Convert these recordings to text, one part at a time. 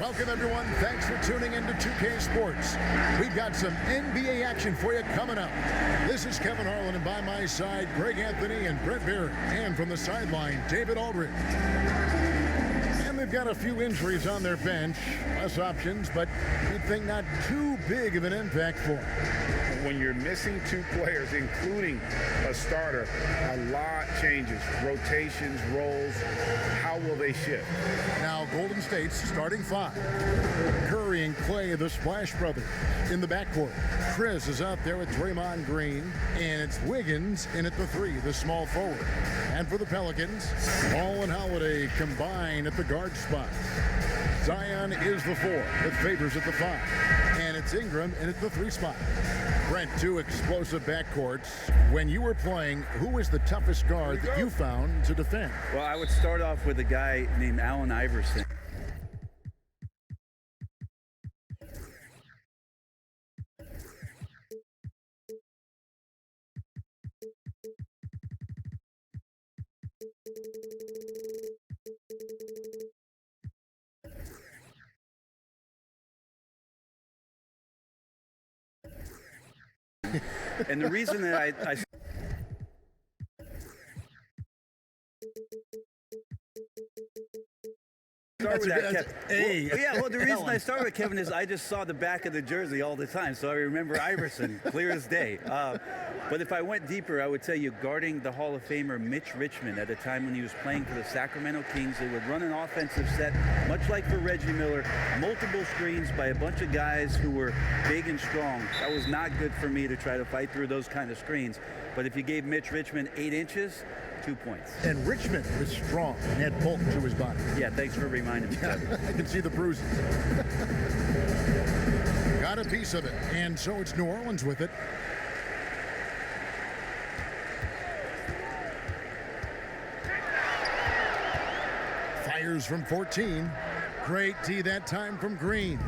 Welcome, everyone. Thanks for tuning into 2K Sports. We've got some NBA action for you coming up. This is Kevin Harlan, and by my side, Greg Anthony and Brett Barrett. And from the sideline, David Aldridge. And they've got a few injuries on their bench. Less options, but you'd think not too big of an impact for them. When you're missing two players, including a starter, a lot changes. Rotations, roles, how will they shift? Now, Golden State's starting five. Curry and Clay, the Splash Brothers, in the backcourt. Chris is out there with Draymond Green, and it's Wiggins in at the three, the small forward. And for the Pelicans, Ball and Holiday combine at the guard spot. Zion is the four, with Favors at the five. And it's Ingram in at the three spot. Brent, two explosive backcourts. When you were playing, who was the toughest guard that you found to defend? Well, I would start off with a guy named Allen Iverson. And the reason that I start with that, Kevin. Well, the reason I start with Kevin is I just saw the back of the jersey all the time, so I remember Iverson clear as day. But if I went deeper, I would tell you guarding the Hall of Famer Mitch Richmond at a time when he was playing for the Sacramento Kings. They would run an offensive set, much like for Reggie Miller, multiple screens by a bunch of guys who were big and strong. That was not good for me to try to fight through those kind of screens. But if you gave Mitch Richmond 8 inches, 2 points. And Richmond was strong and had bulk to his body. Yeah, thanks for reminding me. I can see the bruises. Got a piece of it, and so it's New Orleans with it. Fires from 14. Great D that time from Green.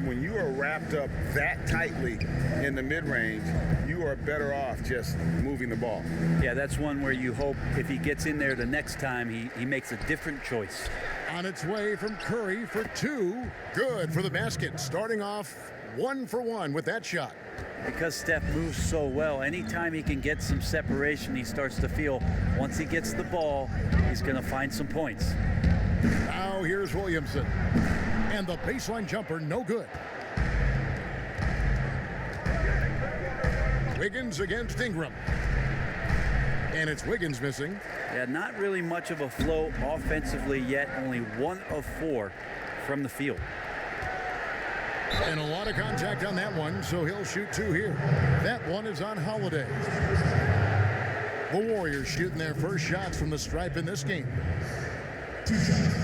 When you are wrapped up that tightly in the mid-range, you are better off just moving the ball. Yeah, that's one where you hope if he gets in there the next time, he makes a different choice. On its way from Curry for two. Good for the basket. Starting off 1 for 1 with that shot. Because Steph moves so well, anytime he can get some separation, he starts to feel once he gets the ball, he's going to find some points. Now here's Williamson. And the baseline jumper, no good. Wiggins against Ingram. And it's Wiggins missing. Yeah, not really much of a flow offensively yet. Only 1 of 4 from the field. And a lot of contact on that one, so he'll shoot 2 here. That one is on Holiday. The Warriors shooting their first shots from the stripe in this game. 2 shots.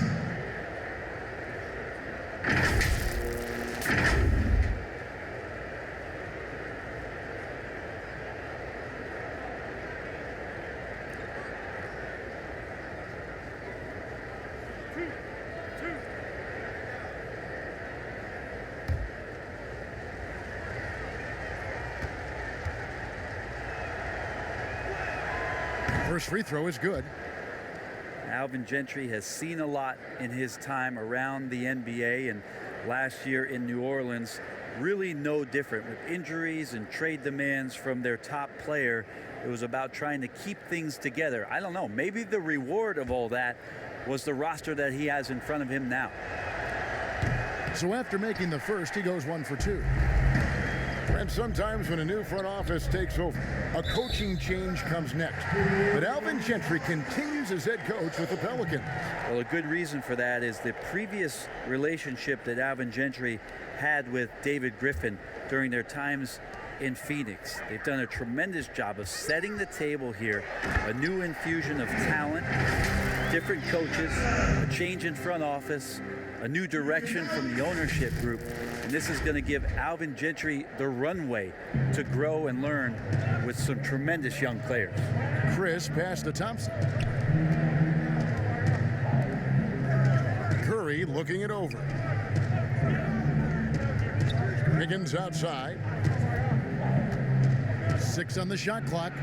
First free throw is good. Alvin Gentry has seen a lot in his time around the NBA, and last year in New Orleans, really no different. With injuries and trade demands from their top player, it was about trying to keep things together. I don't know, maybe the reward of all that was the roster that he has in front of him now. So after making the first, he goes 1 for 2. And sometimes when a new front office takes over, a coaching change comes next. But Alvin Gentry continues as head coach with the Pelicans. Well, a good reason for that is the previous relationship that Alvin Gentry had with David Griffin during their times in Phoenix. They've done a tremendous job of setting the table here, a new infusion of talent, different coaches, a change in front office, a new direction from the ownership group, and this is going to give Alvin Gentry the runway to grow and learn with some tremendous young players. Chris passed to Thompson. Curry looking it over. Wiggins outside. 6 on the shot clock.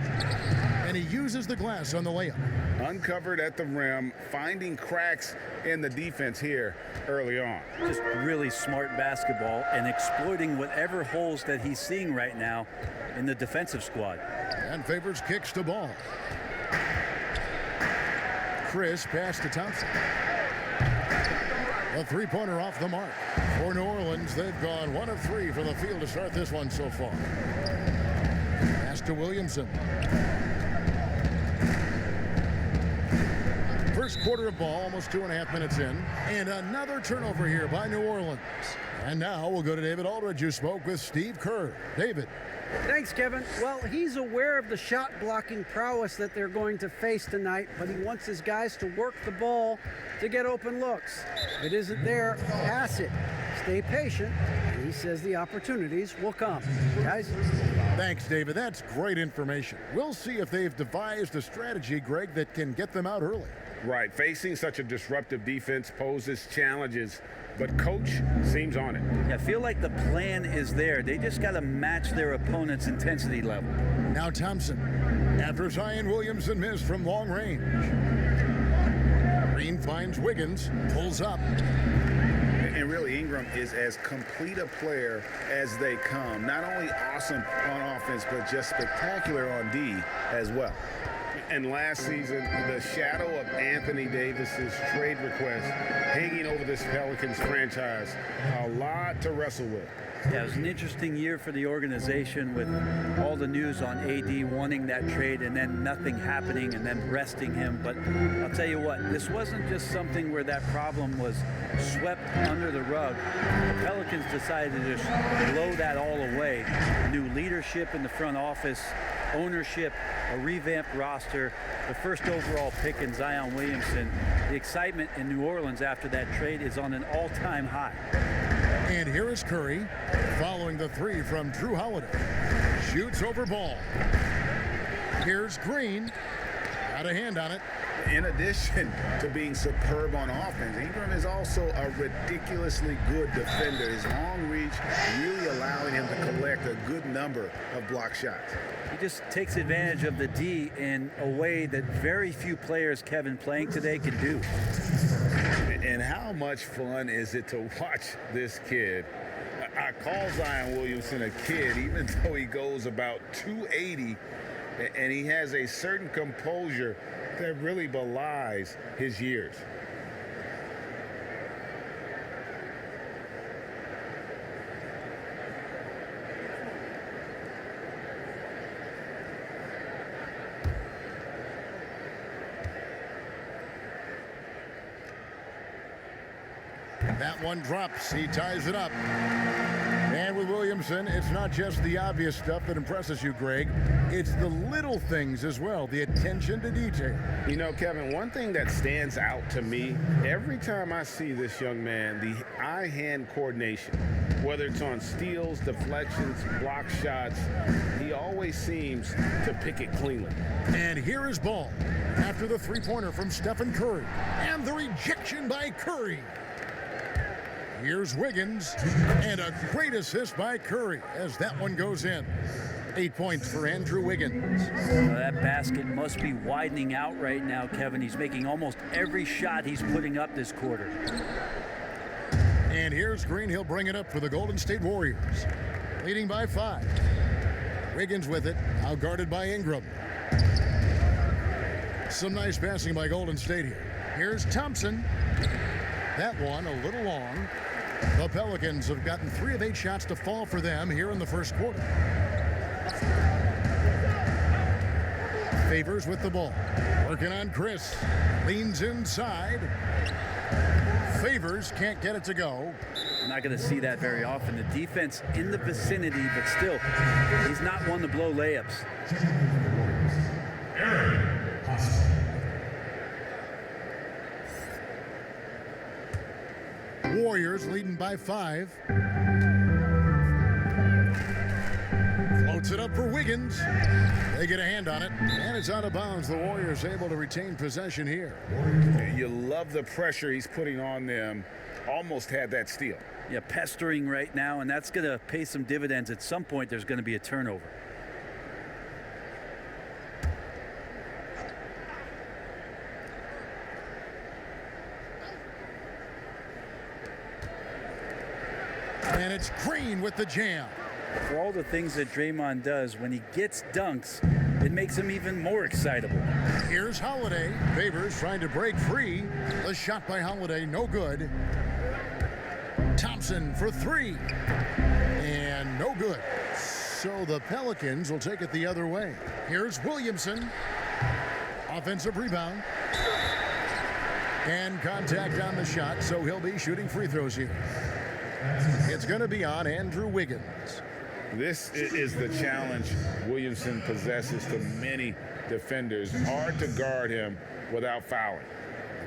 and he uses the glass on the layup. Uncovered at the rim, finding cracks in the defense here early on. Just really smart basketball and exploiting whatever holes that he's seeing right now in the defensive squad. And Favors kicks the ball. Chris pass to Thompson. A three-pointer off the mark. For New Orleans, they've gone 1 of 3 from the field to start this one so far. Pass to Williamson. First quarter of ball, almost 2.5 minutes in. And another turnover here by New Orleans. And now we'll go to David Aldridge, who spoke with Steve Kerr. David. Thanks, Kevin. Well, he's aware of the shot blocking prowess that they're going to face tonight, but he wants his guys to work the ball to get open looks. If it isn't there, pass it. Stay patient, and he says the opportunities will come. Guys? Thanks, David. That's great information. We'll see if they've devised a strategy, Greg, that can get them out early. Right, facing such a disruptive defense poses challenges, but coach seems on it. Yeah, I feel like the plan is there. They just got to match their opponent's intensity level. Now Thompson, after Zion Williamson missed from long range. Green finds Wiggins, pulls up. And really, Ingram is as complete a player as they come. Not only awesome on offense, but just spectacular on D as well. And last season, the shadow of Anthony Davis's trade request hanging over this Pelicans franchise. A lot to wrestle with. Yeah, it was an interesting year for the organization with all the news on AD wanting that trade and then nothing happening and then resting him. But I'll tell you what, this wasn't just something where that problem was swept under the rug. The Pelicans decided to just blow that all away. New leadership in the front office, ownership, a revamped roster, the first overall pick in Zion Williamson. The excitement in New Orleans after that trade is on an all-time high. And here is Curry, following the three from Drew Holiday. Shoots over ball. Here's Green. Got a hand on it. In addition to being superb on offense, Ingram is also a ridiculously good defender. His long reach really allowing him to collect a good number of block shots. He just takes advantage of the D in a way that very few players, Kevin, playing today can do. And how much fun is it to watch this kid? I call Zion Williamson a kid, even though he goes about 280, and he has a certain composure that really belies his years. That one drops. He ties it up. And with Williamson, it's not just the obvious stuff that impresses you, Greg. It's the little things as well, the attention to detail. You know, Kevin, one thing that stands out to me, every time I see this young man, the eye-hand coordination, whether it's on steals, deflections, block shots, he always seems to pick it cleanly. And here is ball after the three-pointer from Stephen Curry. And the rejection by Curry. Here's Wiggins, and a great assist by Curry as that one goes in. 8 points for Andrew Wiggins. Well, that basket must be widening out right now, Kevin. He's making almost every shot he's putting up this quarter. And here's Green. He'll bring it up for the Golden State Warriors. Leading by 5. Wiggins with it, out guarded by Ingram. Some nice passing by Golden State here. Here's Thompson. That one a little long. The Pelicans have gotten 3 of 8 shots to fall for them here in the first quarter. Favors with the ball. Working on Chris. Leans inside. Favors can't get it to go. I'm not going to see that very often. The defense in the vicinity, but still, he's not one to blow layups. Warriors leading by 5. Floats it up for Wiggins. They get a hand on it, and it's out of bounds. The Warriors able to retain possession here. You love the pressure he's putting on them. Almost had that steal. Yeah, pestering right now, and that's going to pay some dividends. At some point, there's going to be a turnover. And it's Green with the jam. For all the things that Draymond does, when he gets dunks, it makes him even more excitable. Here's Holiday. Favors trying to break free. The shot by Holiday, no good. Thompson for three. And no good. So the Pelicans will take it the other way. Here's Williamson. Offensive rebound. And contact on the shot, so he'll be shooting free throws here. It's going to be on Andrew Wiggins. This is the challenge Williamson possesses to many defenders. Hard to guard him without fouling.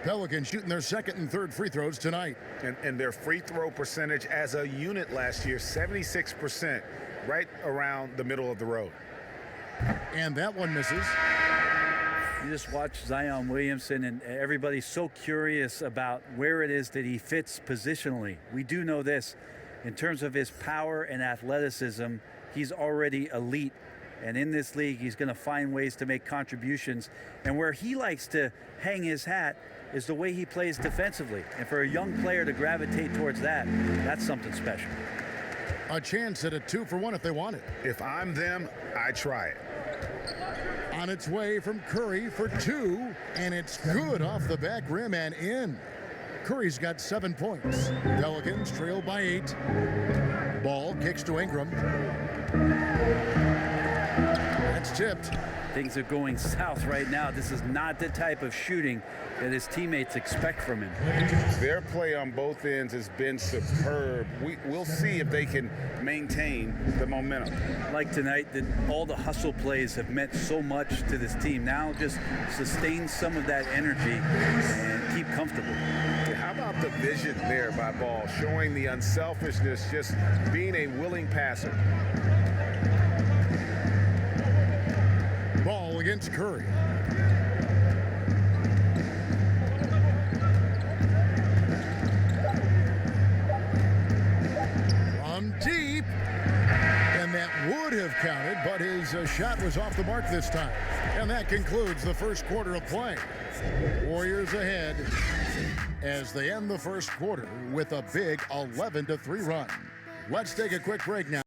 Pelicans shooting their second and third free throws tonight. And their free throw percentage as a unit last year, 76%, right around the middle of the road. And that one misses. You just watch Zion Williamson, and everybody's so curious about where it is that he fits positionally. We do know this. In terms of his power and athleticism, he's already elite. And in this league, he's going to find ways to make contributions. And where he likes to hang his hat is the way he plays defensively. And for a young player to gravitate towards that, that's something special. A chance at a 2-for-1 if they want it. If I'm them, I try it. On its way from Curry for two, and it's good off the back rim and in. Curry's got 7 points. Pelicans trail by 8. Ball kicks to Ingram. That's tipped. Things are going south right now. This is not the type of shooting that his teammates expect from him. Their play on both ends has been superb. We'll see if they can maintain the momentum. Like tonight, that all the hustle plays have meant so much to this team. Now just sustain some of that energy and keep comfortable. How about the vision there by Ball, showing the unselfishness, just being a willing passer. Ball against Curry. From deep. And that would have counted, but his shot was off the mark this time. And that concludes the first quarter of play. Warriors ahead as they end the first quarter with a big 11-3 run. Let's take a quick break now.